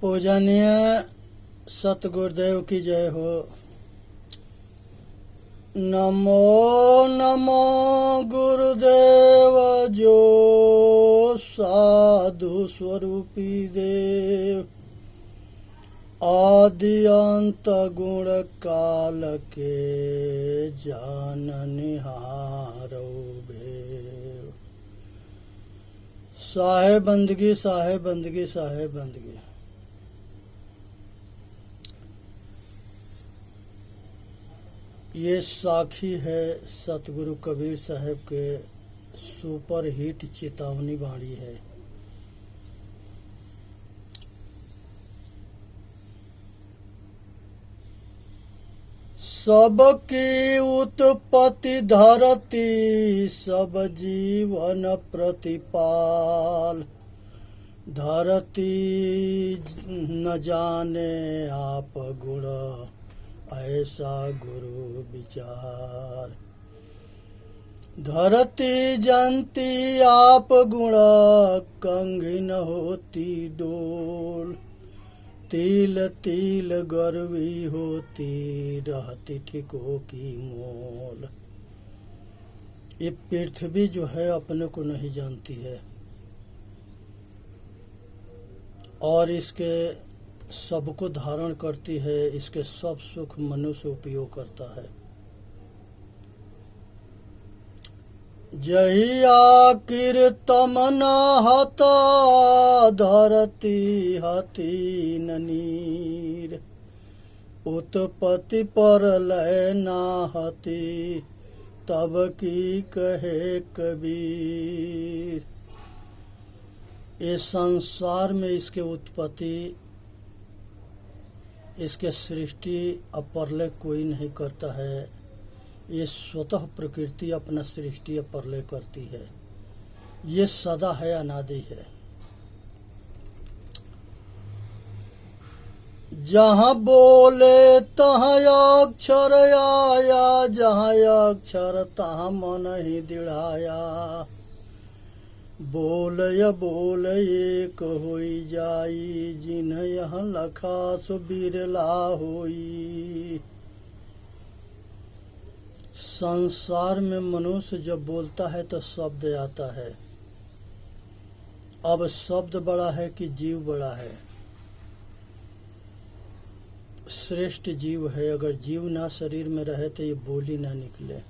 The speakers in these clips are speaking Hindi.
पूजनीय सतगुरुदेव की जय हो। नमो नमो गुरुदेव जो साधु स्वरूपी देव, आदि अंत गुण काल के जाननिहारो भेव। साहेब बंदगी साहेब बंदगी साहेब बंदगी। ये साखी है सतगुरु कबीर साहब के सुपर हिट चेतावनी बाणी है। सबकी उत्पत्ति धरती सब जीवन प्रतिपाल, धरती न जाने आप गुण ऐसा गुरु विचार। धरती जानती आप गुण कंगिन होती डोल, तिल तिल गर्वी होती रहती ठिको की मोल। ये पृथ्वी जो है अपने को नहीं जानती है और इसके सबको धारण करती है, इसके सब सुख मनुष्य उपयोग करता है। जही आकिर तमना हता धरती हती नीर, उत्पत्ति पर लय ना हती तब की कहे कबीर। इस संसार में इसके उत्पत्ति, इसके सृष्टि अपरलय कोई नहीं करता है। ये स्वतः प्रकृति अपना सृष्टि अपरलय करती है। ये सदा है, अनादि है। जहाँ बोले तहाँ अक्षर आया, जहाँ अक्षर तहाँ मन ही दृढ़ाया। बोल एक होई जाई, जिन यहाँ लखा सो बिरला होई। संसार में मनुष्य जब बोलता है तो शब्द आता है। अब शब्द बड़ा है कि जीव बड़ा है? श्रेष्ठ जीव है। अगर जीव ना शरीर में रहे तो ये बोली ना निकले।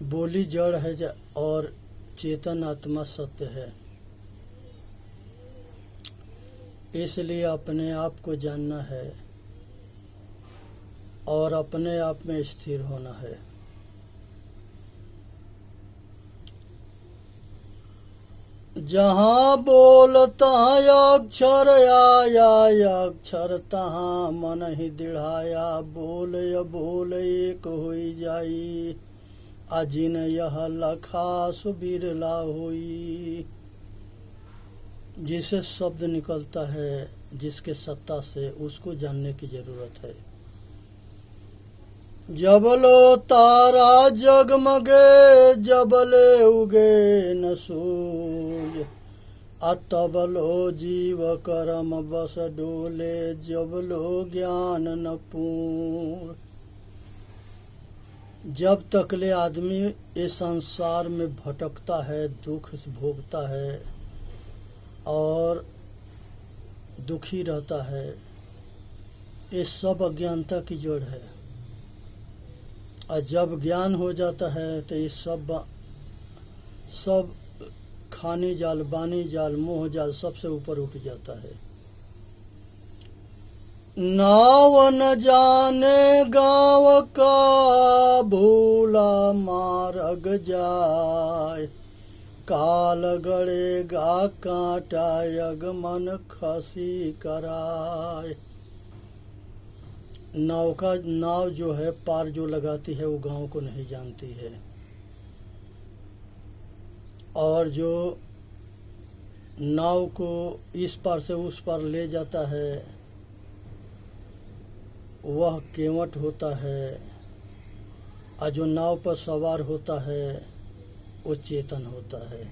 बोली जड़ है और चेतन आत्मा सत्य है। इसलिए अपने आप को जानना है और अपने आप में स्थिर होना है। जहाँ बोलता अक्षर आया, अक्षर तहाँ मन ही दृढ़ाया। बोल एक होई जाई, अजिन यह लखा सो बिरला होई। जिसे शब्द निकलता है, जिसके सत्ता से, उसको जानने की जरूरत है। जबलो तारा जगमगे, जबले उगे न सूरज। तबलो जीव करम बस डोले, जबलो ज्ञान न पूर्ण। जब तकले आदमी इस संसार में भटकता है, दुख भोगता है और दुखी रहता है, ये सब अज्ञानता की जड़ है। और जब ज्ञान हो जाता है तो ये सब खानी जाल, बानी जाल, मोह जाल सबसे ऊपर उठ जाता है। नाव न जाने गाँव का, भूला मार्ग जाय। काल गड़ेगा कांटा, यगमन खसी कराय। नाव जो है पार जो लगाती है वो गाँव को नहीं जानती है, और जो नाव को इस पार से उस पार ले जाता है वह केवट होता है, और जो नाव पर सवार होता है वो चेतन होता है।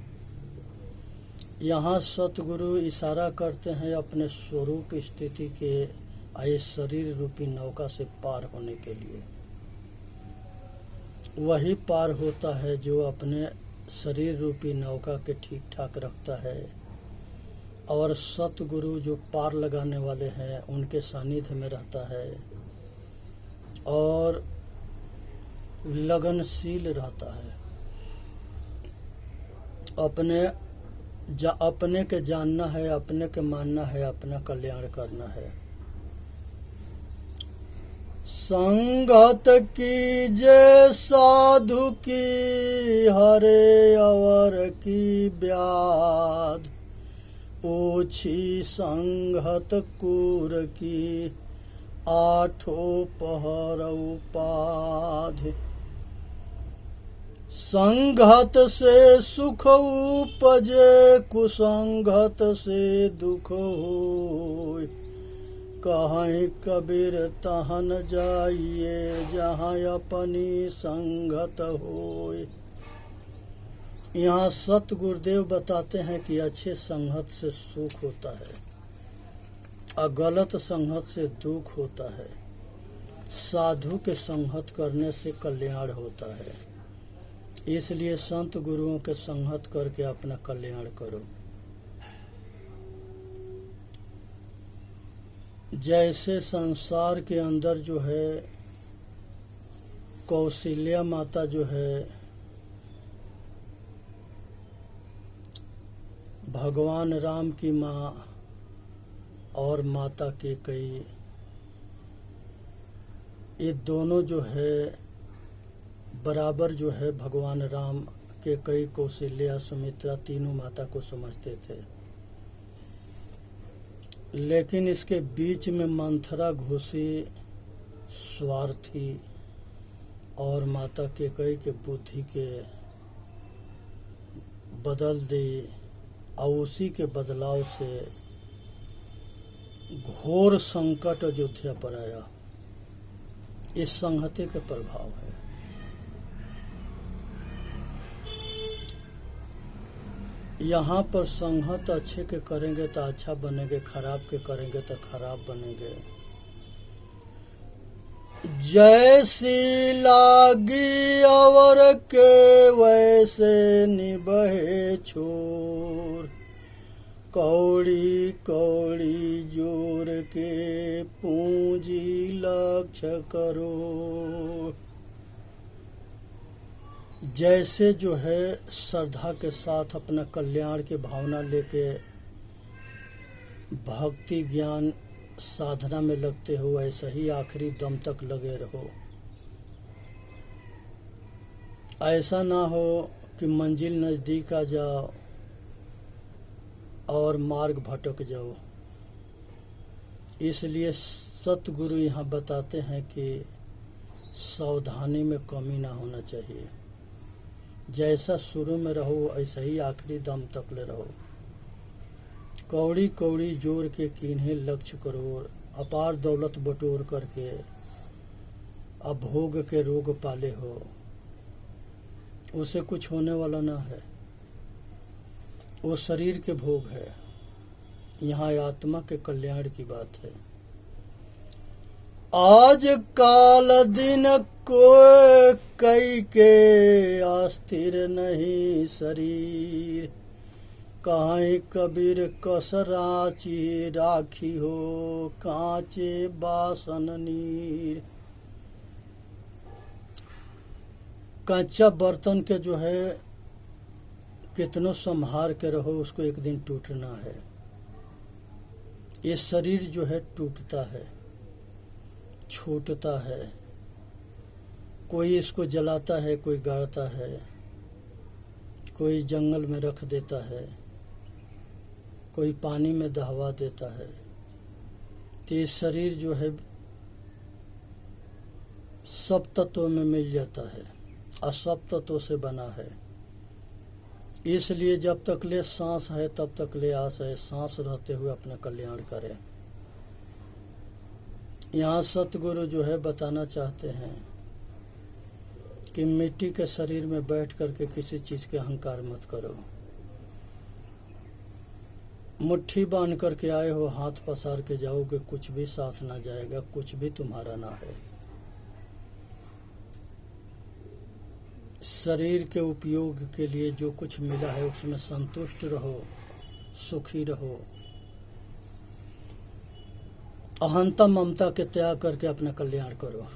यहाँ सतगुरु इशारा करते हैं अपने स्वरूप स्थिति के आए शरीर रूपी नौका से पार होने के लिए। वही पार होता है जो अपने शरीर रूपी नौका के ठीक ठाक रखता है, और सतगुरु जो पार लगाने वाले हैं उनके सानिध्य में रहता है और लगनशील रहता है। अपने के जानना है, अपने के मानना है, अपना कल्याण करना है। संगत की जय साधु की हरे अवर की ब्याध, ओछी संगत कूर की आठों पहर उपाधि। संगत से सुख उपजे, कुसंगत से दुख होय। कहीं कबीर तहन जाइए, जहाँ अपनी संगत होय। यहाँ सत गुरुदेव बताते हैं कि अच्छे संगत से सुख होता है और गलत संगत से दुख होता है। साधु के संगत करने से कल्याण होता है, इसलिए संत गुरुओं के संगत करके अपना कल्याण करो। जैसे संसार के अंदर जो है कौशल्या माता जो है भगवान राम की माँ और माता कैकेयी, ये दोनों जो है बराबर जो है भगवान राम कैकेयी कौशल्या सुमित्रा तीनों माता को समझते थे। लेकिन इसके बीच में मंथरा घुसी, स्वार्थी, और माता कैकेयी के बुद्धि के बदल दी, और उसी के बदलाव से घोर संकट अयोध्या पर आया। इस संहति के प्रभाव है। यहाँ पर संगत अच्छे के करेंगे तो अच्छा बनेंगे, खराब के करेंगे तो खराब बनेंगे। जैसी लागी अवर के वैसे निबहे छोर, कौड़ी कौड़ी जोर के पूंजी लक्ष्य करो। जैसे जो है श्रद्धा के साथ अपना कल्याण की भावना लेके भक्ति ज्ञान साधना में लगते हो, ऐसा ही आखिरी दम तक लगे रहो। ऐसा ना हो कि मंजिल नज़दीक आ जाओ और मार्ग भटक जाओ। इसलिए सतगुरु यहाँ बताते हैं कि सावधानी में कमी ना होना चाहिए। जैसा शुरू में रहो ऐसा ही आखिरी दम तक ले रहो। कौड़ी कौड़ी जोर के किन्हें लक्ष्य करो, अपार दौलत बटोर करके अभोग के रोग पाले हो, उसे कुछ होने वाला ना है। वो शरीर के भोग है। यहाँ आत्मा के कल्याण की बात है। आज काल दिन को कई के अस्थिर नहीं शरीर, कहीं कबीर कस राची राखी हो, कांचे बासन नीर। कच्चा बर्तन के जो है कितनों संभार के रहो, उसको एक दिन टूटना है। ये शरीर जो है टूटता है, छूटता है। कोई इसको जलाता है, कोई गाड़ता है, कोई जंगल में रख देता है, कोई पानी में दहवा देता है। तो ये शरीर जो है सब तत्वों में मिल जाता है और सब तत्वों से बना है। इसलिए जब तक ले सांस है तब तक ले आस है। सांस रहते हुए अपना कल्याण करें। यहाँ सतगुरु जो है बताना चाहते हैं कि मिट्टी के शरीर में बैठ करके किसी चीज़ के अहंकार मत करो। मुट्ठी बांध करके आए हो, हाथ पसार के जाओगे, कुछ भी साथ ना जाएगा, कुछ भी तुम्हारा ना है। शरीर के उपयोग के लिए जो कुछ मिला है उसमें संतुष्ट रहो, सुखी रहो। अहंता ममता के त्याग करके अपना कल्याण करो।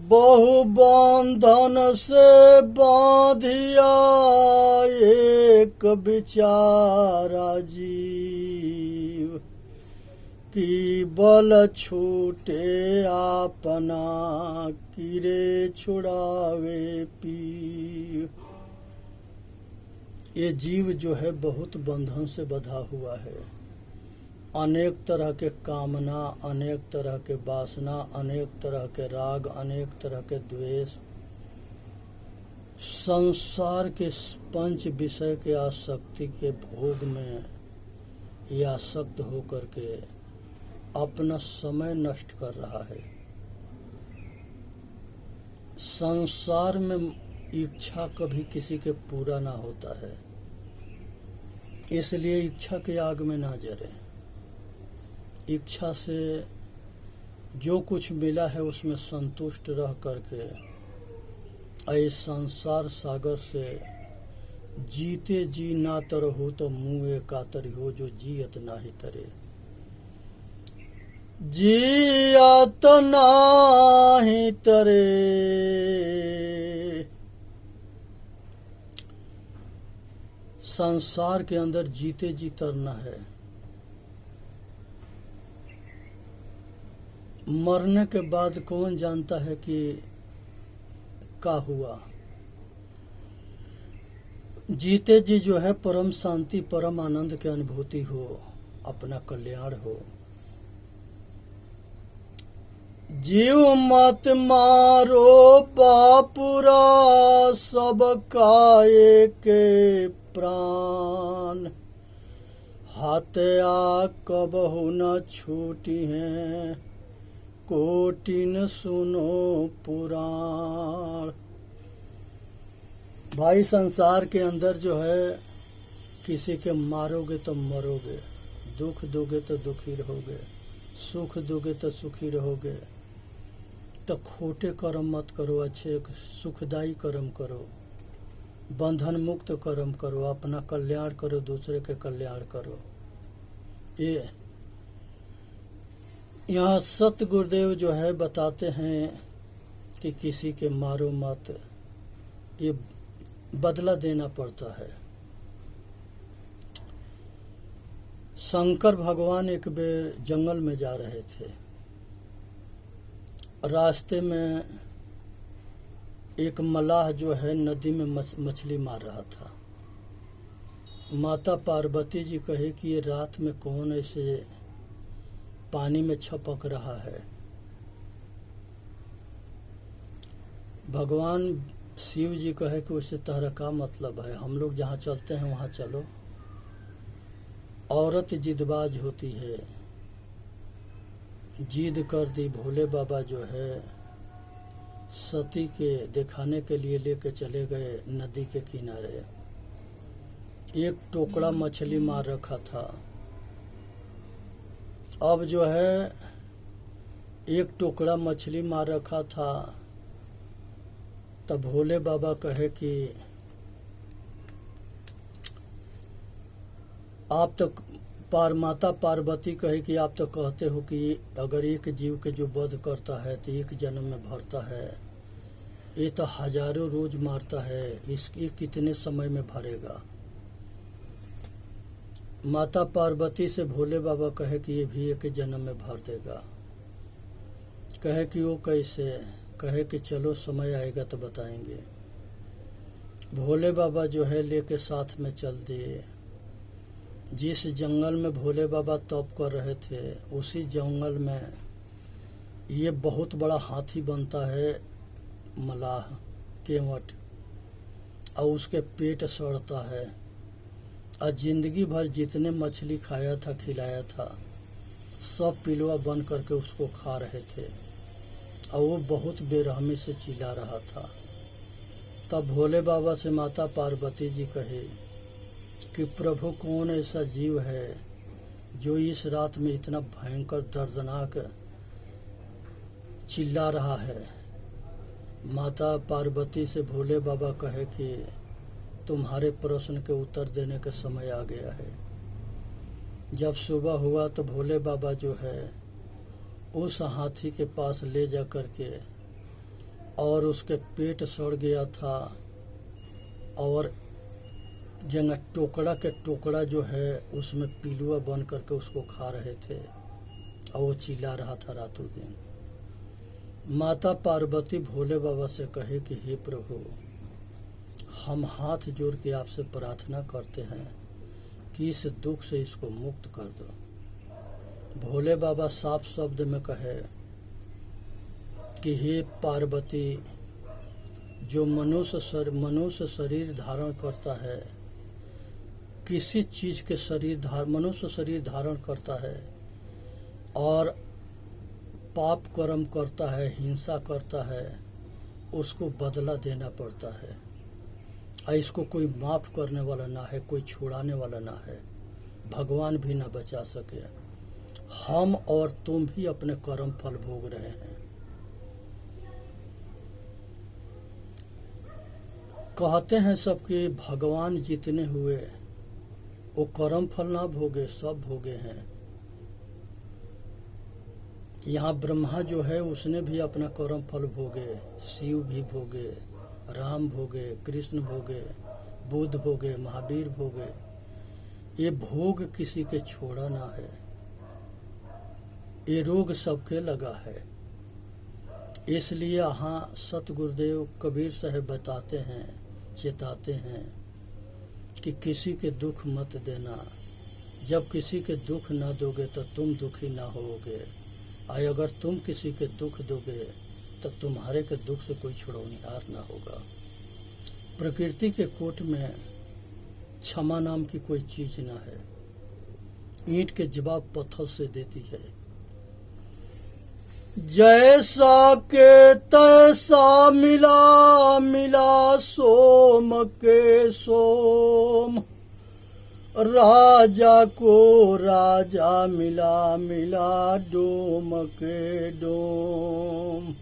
बहु बंधन से बांधिया एक बिचारा जीव, की बल छूटे आपना, कीरे छुड़ावे पीव। ये जीव जो है बहुत बंधन से बंधा हुआ है। अनेक तरह के कामना, अनेक तरह के वासना, अनेक तरह के राग, अनेक तरह के द्वेष, संसार के पंच विषय के आसक्ति के भोग में ये आसक्त होकर के अपना समय नष्ट कर रहा है। संसार में इच्छा कभी किसी के पूरा ना होता है, इसलिए इच्छा के आग में ना जरे। इच्छा से जो कुछ मिला है उसमें संतुष्ट रह करके इस संसार सागर से जीते जी ना तरहो तो मुँह कातरी हो, जो जियत नाही तरे। जियत नाही तरे। संसार के अंदर जीते जी तरना है। मरने के बाद कौन जानता है कि क्या हुआ। जीते जी जो है परम शांति, परम आनंद की अनुभूति हो, अपना कल्याण हो। जीव मत मारो बापुरा, सबका एक प्राण, हत्या कबहु न छूटी है, कोटिन सुनो पुराण। भाई संसार के अंदर जो है किसी के मारोगे तो मरोगे, दुख दोगे तो दुखी रहोगे, सुख दोगे तो सुखी रहोगे। तो खोटे कर्म मत करो, अच्छे सुखदायी कर्म करो, बंधन मुक्त कर्म करो, अपना कल्याण करो, दूसरे के कल्याण करो। ये यहाँ सत्य गुरुदेव जो है बताते हैं कि किसी के मारो मत, ये बदला देना पड़ता है। शंकर भगवान एक बेर जंगल में जा रहे थे। रास्ते में एक मलाह जो है नदी में मछली मार रहा था। माता पार्वती जी कहे कि ये रात में कौन ऐसे पानी में छपक रहा है। भगवान शिव जी कहे कि उससे तहरा का मतलब है, हम लोग जहाँ चलते हैं वहाँ चलो। औरत जिदबाज होती है, जिद कर दी। भोले बाबा जो है सती के दिखाने के लिए लेके चले गए नदी के किनारे। एक टोकरा मछली मार रखा था। अब जो है एक टुकड़ा मछली मार रखा था, तब भोले बाबा कहे कि आप तो माता पार्वती कहे कि आप तो कहते हो कि अगर एक जीव के जो वध करता है तो एक जन्म में भरता है, ये तो हजारों रोज मारता है, इसके कितने समय में भरेगा। माता पार्वती से भोले बाबा कहे कि ये भी एक जन्म में भर देगा। कहे कि वो कैसे? कहे कि चलो समय आएगा तो बताएंगे। भोले बाबा जो है लेके साथ में चल दिए। जिस जंगल में भोले बाबा तप कर रहे थे उसी जंगल में ये बहुत बड़ा हाथी बनता है, मलाह केवट, और उसके पेट सड़ता है। और जिंदगी भर जितने मछली खाया था, खिलाया था, सब पिलुआ बन करके उसको खा रहे थे। और वो बहुत बेरहमी से चिल्ला रहा था। तब भोले बाबा से माता पार्वती जी कहे कि प्रभु कौन ऐसा जीव है जो इस रात में इतना भयंकर दर्दनाक चिल्ला रहा है। माता पार्वती से भोले बाबा कहे कि तुम्हारे प्रश्न के उत्तर देने का समय आ गया है। जब सुबह हुआ तो भोले बाबा जो है उस हाथी के पास ले जा कर के, और उसके पेट सड़ गया था और जंग टोकड़ा के टोकड़ा जो है उसमें पिलुआ बन करके उसको खा रहे थे और वो चिल्ला रहा था रातों दिन। माता पार्वती भोले बाबा से कहे कि हे प्रभु, हम हाथ जोड़ के आपसे प्रार्थना करते हैं कि इस दुख से इसको मुक्त कर दो। भोले बाबा साफ शब्द में कहे कि हे पार्वती, जो मनुष्य शरीर धारण करता है, किसी चीज के मनुष्य शरीर धारण करता है और पाप कर्म करता है, हिंसा करता है, उसको बदला देना पड़ता है। इसको कोई माफ करने वाला ना है, कोई छुड़ाने वाला ना है, भगवान भी ना बचा सके। हम और तुम भी अपने कर्म फल भोग रहे हैं। कहते हैं सब कि भगवान जितने हुए वो कर्म फल ना भोगे, सब भोगे हैं। यहाँ ब्रह्मा जो है उसने भी अपना कर्म फल भोगे, शिव भी भोगे, राम भोगे, कृष्ण भोगे, बुद्ध भोगे, महावीर भोगे। ये भोग किसी के छोड़ा ना है। ये रोग सबके लगा है। इसलिए यहाँ सतगुरुदेव कबीर साहब बताते हैं, चेताते हैं कि किसी के दुख मत देना। जब किसी के दुख ना दोगे तो तुम दुखी ना होगे, और अगर तुम किसी के दुख दोगे तो तुम्हारे के दुख से कोई छुड़ौनिहार ना होगा। प्रकृति के कोट में क्षमा नाम की कोई चीज ना है। ईंट के जवाब पत्थर से देती है। जैसा के तैसा मिला मिला सोम के सोम, राजा को राजा मिला मिला डोम के डोम।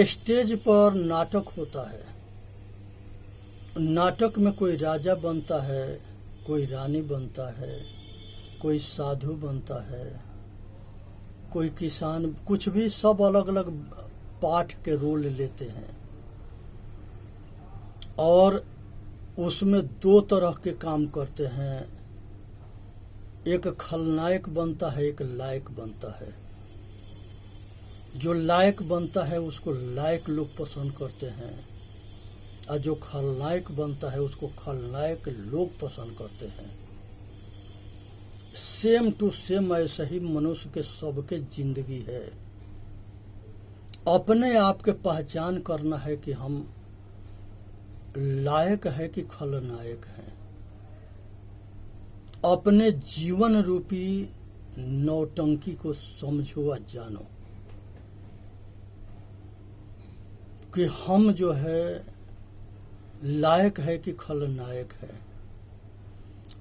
स्टेज पर नाटक होता है। नाटक में कोई राजा बनता है, कोई रानी बनता है, कोई साधु बनता है, कोई किसान, कुछ भी, सब अलग अलग पाठ के रोल लेते हैं। और उसमें दो तरह के काम करते हैं। एक खलनायक बनता है, एक लायक बनता है। जो लायक बनता है उसको लायक लोग पसंद करते हैं, और जो खलनायक बनता है उसको खलनायक लोग पसंद करते हैं। सेम टू सेम ऐसा ही मनुष्य के सबके जिंदगी है। अपने आप के पहचान करना है कि हम लायक है कि खलनायक हैं। अपने जीवन रूपी नौटंकी को समझो और जानो कि हम जो है लायक है कि खलनायक है,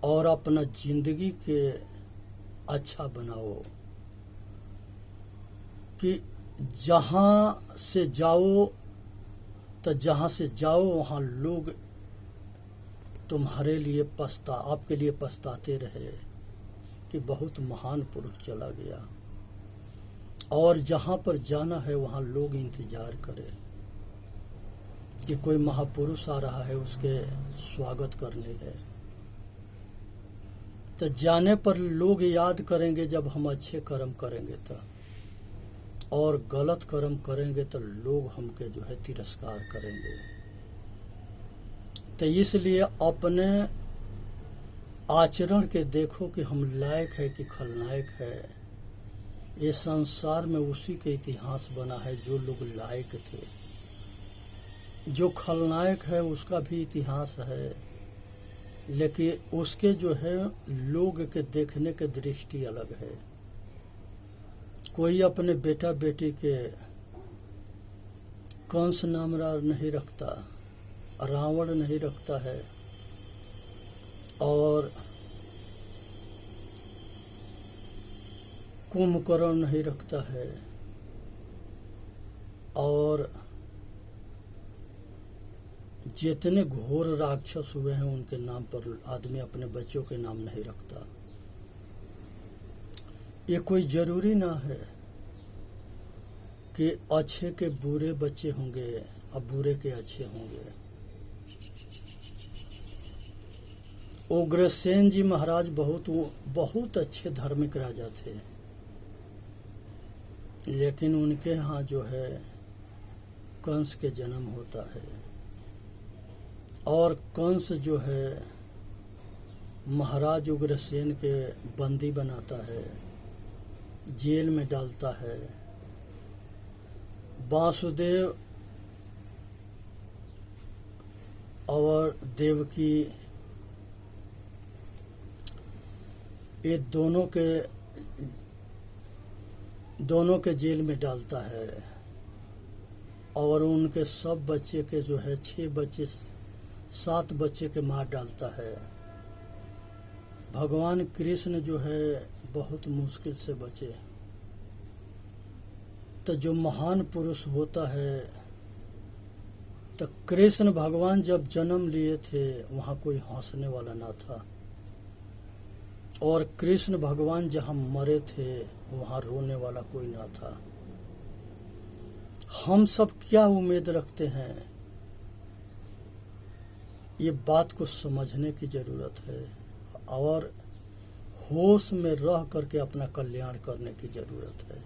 और अपना जिंदगी के अच्छा बनाओ कि जहाँ से जाओ तो जहाँ से जाओ वहाँ लोग तुम्हारे लिए आपके लिए पछताते रहे कि बहुत महान पुरुष चला गया। और जहाँ पर जाना है वहाँ लोग इंतजार करें कि कोई महापुरुष आ रहा है, उसके स्वागत करने है। तो जाने पर लोग याद करेंगे जब हम अच्छे कर्म करेंगे तो, और गलत कर्म करेंगे तो लोग हमके जो है तिरस्कार करेंगे। तो इसलिए अपने आचरण के देखो कि हम लायक है कि खलनायक है। ये संसार में उसी के इतिहास बना है जो लोग लायक थे। जो खलनायक है उसका भी इतिहास है, लेकिन उसके जो है लोग के देखने के दृष्टि अलग है। कोई अपने बेटा बेटी के कंस नामरा नहीं रखता, रावण नहीं रखता है, और कुंभकर्ण नहीं रखता है, और जितने घोर राक्षस हुए हैं उनके नाम पर आदमी अपने बच्चों के नाम नहीं रखता। ये कोई जरूरी ना है कि अच्छे के बुरे बच्चे होंगे और बुरे के अच्छे होंगे। उग्रसेन जी महाराज बहुत अच्छे धार्मिक राजा थे, लेकिन उनके यहाँ जो है कंस के जन्म होता है, और कंस जो है महाराज उग्रसेन के बंदी बनाता है, जेल में डालता है। वासुदेव और देवकी ये दोनों के जेल में डालता है, और उनके सब बच्चे के जो है 7 बच्चे के मार डालता है। भगवान कृष्ण जो है बहुत मुश्किल से बचे। तो जो महान पुरुष होता है, तो कृष्ण भगवान जब जन्म लिए थे वहाँ कोई हंसने वाला ना था, और कृष्ण भगवान जहाँ मरे थे वहाँ रोने वाला कोई ना था। हम सब क्या उम्मीद रखते हैं, ये बात को समझने की जरूरत है, और होश में रह करके अपना कल्याण करने की जरूरत है।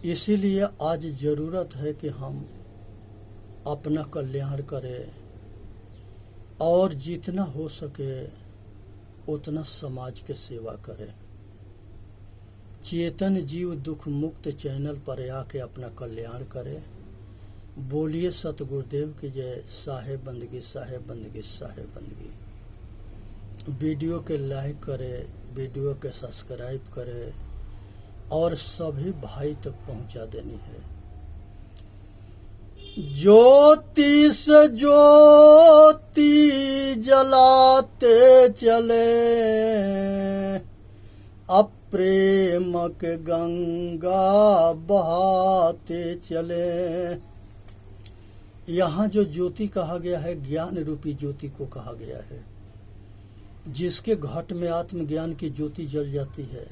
इसीलिए आज जरूरत है कि हम अपना कल्याण करें, और जितना हो सके उतना समाज के सेवा करें। चेतन जीव दुख मुक्त चैनल पर आके अपना कल्याण करें। बोलिए सतगुरुदेव की जय। साहेब बंदगी, साहेब बंदगी, साहेब बंदगी। वीडियो के लाइक करें, वीडियो के सब्सक्राइब करें, और सभी भाई तक पहुंचा देनी है। ज्योति से ज्योति जलाते चले, अब प्रेम के गंगा बहाते चले। यहाँ जो ज्योति कहा गया है, ज्ञान रूपी ज्योति को कहा गया है। जिसके घट में आत्मज्ञान की ज्योति जल जाती है,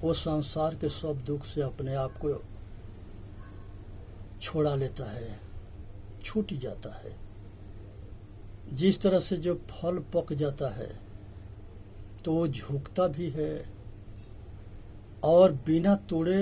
वो संसार के सब दुख से अपने आप को छोड़ा लेता है, छूट जाता है। जिस तरह से जो फल पक जाता है तो वो झुकता भी है, और बिना तोड़े